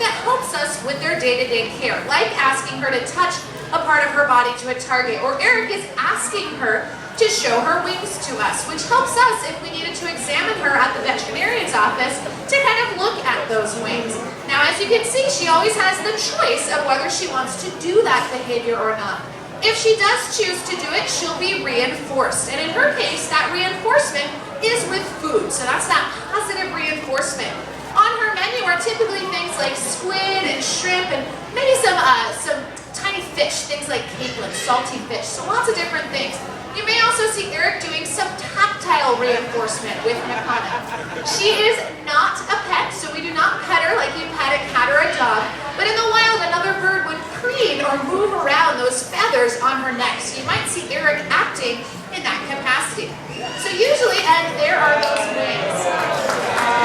that helps us with their day-to-day care, like asking her to touch a part of her body to a target, or Eric is asking her to show her wings to us, which helps us if we needed to examine her at the veterinarian's office to kind of look at those wings. Now, as you can see, she always has the choice of whether she wants to do that behavior or not. If she does choose to do it, she'll be reinforced. And in her case, that reinforcement is with food. So that's that positive reinforcement. On her menu are typically things like squid and shrimp and maybe some tiny fish, things like capelin, salty fish. So lots of different things. You may also see Eric doing some tactile reinforcement with Makana. She is not a pet, so we do not pet her like you pet a cat or a dog. But in the wild, another bird would preen or move around those feathers on her neck. So you might see Eric acting in that capacity. So usually, and there are those wings.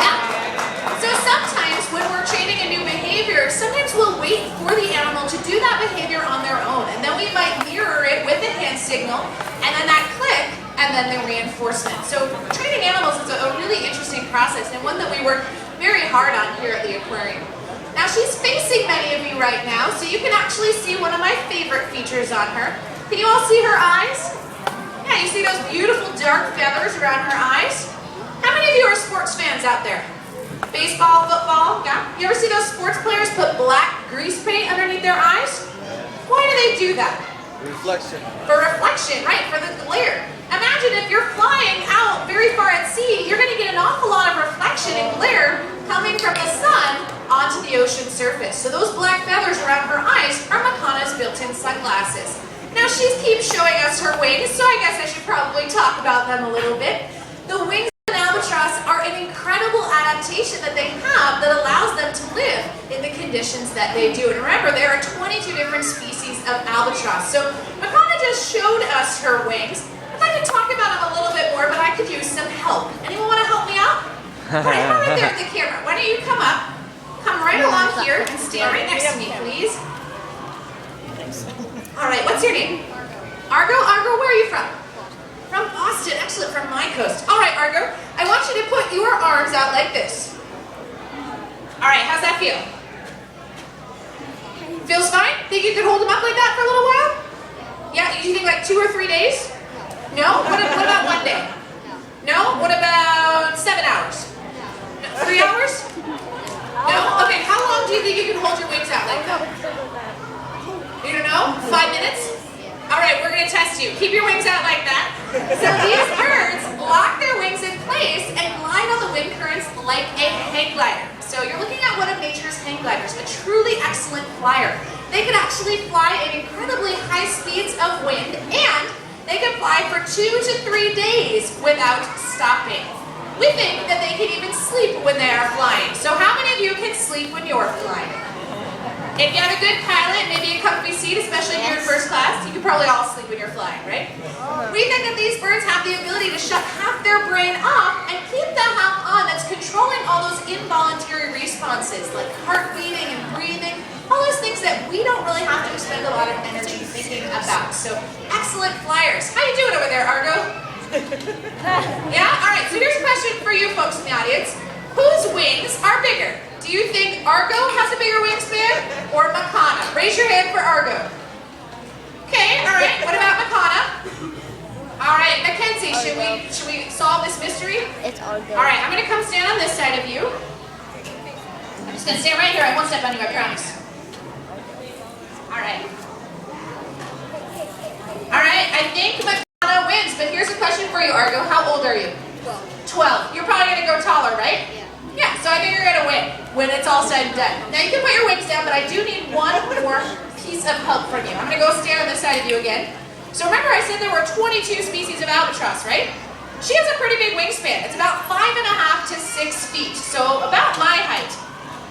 Now, so sometimes when we're training a new behavior, sometimes we'll wait for the animal to do that behavior on their own. And then we might mirror it with a hand signal, and then that click, and then the reinforcement. So training animals is a really interesting process, and one that we work very hard on here at the aquarium. Now she's facing many of you right now, so you can actually see one of my favorite features on her. Can you all see her eyes? Yeah, you see those beautiful dark feathers around her eyes? How many of you are sports fans out there? Baseball, football, yeah? You ever see those sports players put black grease paint underneath their eyes? Why do they do that? Reflection. For reflection, right? For the glare. Imagine if you're flying out very far at sea, you're going to get an awful lot of reflection and glare coming from the sun onto the ocean surface. So those black feathers around her eyes are Makana's built-in sunglasses. Now she keeps showing us her wings, so I guess I should probably talk about them a little bit. The wings of an albatross are an incredible adaptation that they have that allows them to live in the conditions that they do. And remember, there are 22 different species of albatross. So Makana just showed us her wings. I'd like to talk about them a little bit more, but I could use some help. Anyone want to help me out? Right there with the camera. Why don't you come up, come right along here and stand right next to me, please. All right, what's your name? Argo? Argo, where are you from? From Boston. Excellent, from my coast. All right, Argo, I want you to put your arms out like this. All right, how's that feel? Feels fine? Think you could hold them up like that for a little while? Yeah, you think like 2 or 3 days? No? What about 1 day? No? What about 7 hours? 3 hours? No? Okay, how long do you think you can hold your wings out like that? You don't know? 5 minutes? All right, we're going to test you. Keep your wings out like that. So these birds lock their wings in place and glide on the wind currents like a hang glider. So you're looking at one of nature's hang gliders, a truly excellent flyer. They can actually fly at incredibly high speeds of wind, and they can fly for 2 to 3 days without stopping. We think that they can even sleep when they are flying. So how many of you can sleep when you're flying? If you have a good pilot, maybe a comfy seat, especially if you're in first class, you can probably all sleep when you're flying, right? We think that these birds have the ability to shut half their brain off and keep the half on that's controlling all those involuntary responses like heart beating and breathing, all those things that we don't really have to expend a lot of energy thinking about. So excellent flyers. How you doing over there, Argo? Yeah? All right, so here's a question for you folks in the audience. Whose wings are bigger? Do you think Argo has a bigger wingspan or Makana? Raise your hand for Argo. Okay, all right. What about Makana? All right, Mackenzie, should we solve this mystery? It's Argo. All right, I'm going to come stand on this side of you. I'm just going to stand right here. I won't step on you, I promise. All right. All right, I think Makana wins, but here's a question for you, Argo. How old are you? 12. You're probably going to go taller, right? Yeah, so I think you're going to win when it's all said and done. Now you can put your wings down, but I do need one more piece of help from you. I'm going to go stand on this side of you again. So remember I said there were 22 species of albatross, right? She has a pretty big wingspan. It's about 5.5 to 6 feet, so about my height.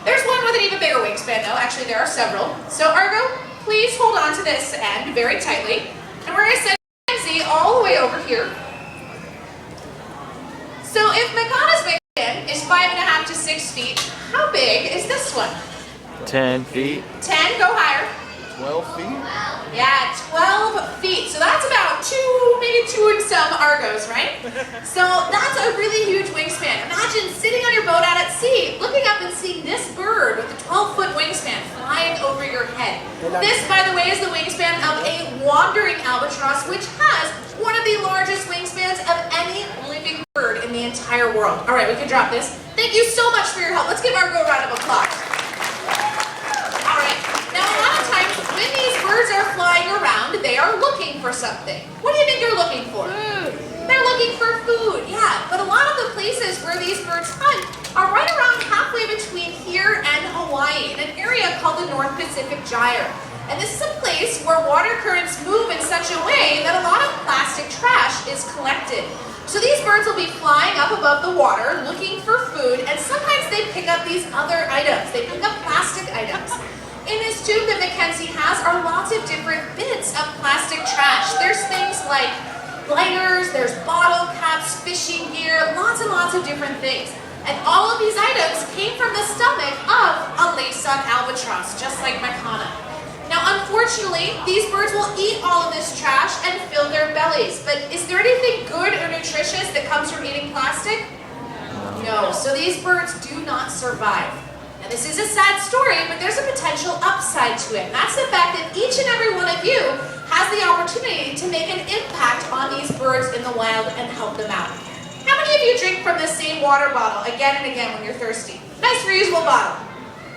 There's one with an even bigger wingspan though. Actually, there are several. So Argo, please hold on to this end very tightly. And we're going to send Mackenzie all the way over here. So if Makana's wingspan is 5.5 to 6 feet, how big is this one? 10 feet. 10, go higher. 12 feet? Yeah, 12 feet. So that's about maybe two and some Argos, right? So that's a really huge wingspan. Imagine sitting on your boat out at sea, looking up and seeing this bird with a 12-foot wingspan flying over your head. This, by the way, is the wingspan of a wandering albatross, which has one of the largest wingspans of any living bird in the entire world. All right, we can drop this. Thank you so much for your help. Let's give Argo a round of applause. All right, now a lot of times when these birds are flying around, they are looking for something. What do you think they're looking for? Food. They're looking for food, yeah. But a lot of the places where these birds hunt are right around halfway between here and Hawaii, in an area called the North Pacific Gyre. And this is a place where water currents move in such a way that a lot of plastic trash is collected. So these birds will be flying up above the water looking for food, and sometimes they pick up these other items. They pick up plastic items. In this tube that Mackenzie has are lots of different bits of plastic trash. There's things like lighters, there's bottle caps, fishing gear, lots and lots of different things. And all of these items came from the stomach of a lace-up albatross, just like Makana. Now, unfortunately, these birds will eat all of this trash and fill their bellies. But is there anything good or nutritious that comes from eating plastic? No. So these birds do not survive. Now, this is a sad story, but there's a potential upside to it. And that's the fact that each and every one of you has the opportunity to make an impact on these birds in the wild and help them out. How many of you drink from the same water bottle again and again when you're thirsty? Nice reusable bottle.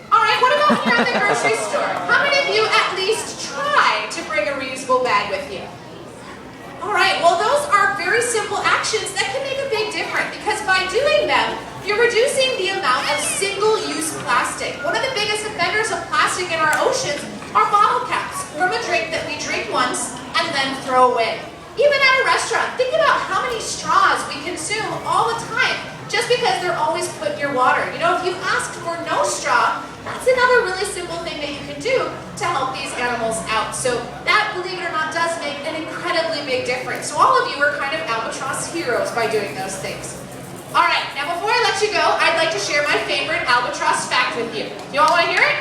All right, what about here at the grocery store? How many of you at least try to bring a reusable bag with you? All right, well, those are very simple actions that can make a big difference, because by doing them, you're reducing the amount of single-use plastic. One of the biggest offenders of plastic in our oceans are bottle caps from a drink that we drink once and then throw away. Even at a restaurant, think about how many straws we consume all the time just because they're always put in your water. You know, if you asked for no straw, that's another really simple thing that you can do to help these animals out. So that, believe it or not, does make an incredibly big difference. So all of you are kind of albatross heroes by doing those things. All right, now before I let you go, I'd like to share my favorite albatross fact with you. You all want to hear it?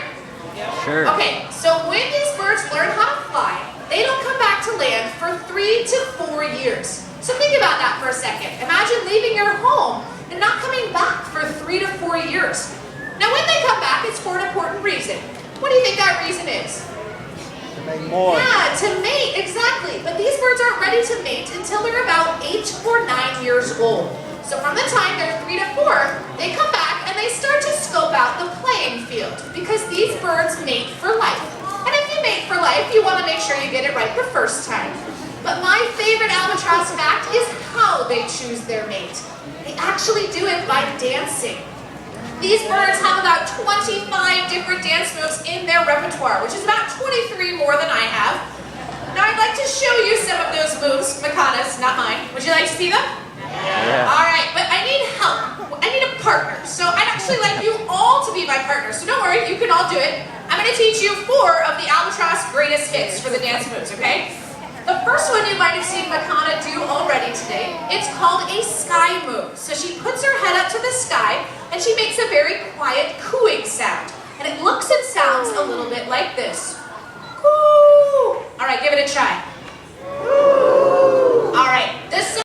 Yeah. Sure. Okay, so when these birds learn how to fly, they don't come back to land for 3 to 4 years. So think about that for a second. Imagine leaving your home and not coming back for 3 to 4 years. Now when they come back, it's for an important reason. What do you think that reason is? To make more. Yeah, to mate, exactly. But these birds aren't ready to mate until they're about 8 or 9 years old. So from the time they're 3 to 4, they come back and they start to scope out the playing field, because these birds mate for life. And if you mate for life, you want to make sure you get it right the first time. But my favorite albatross fact is how they choose their mate. They actually do it by dancing. These birds have about 25 different dance moves in their repertoire, which is about 23 more than I have. Now I'd like to show you some of those moves, Makana's, not mine. Would you like to see them? Yeah. All right, but I need help. I need a partner. So I'd actually like you all to be my partners. So don't worry, you can all do it. I'm going to teach you 4 of the albatross greatest hits for the dance moves, okay? The first one you might have seen Makana do already today. It's called a sky move. So she puts her head up to the sky and she makes a very quiet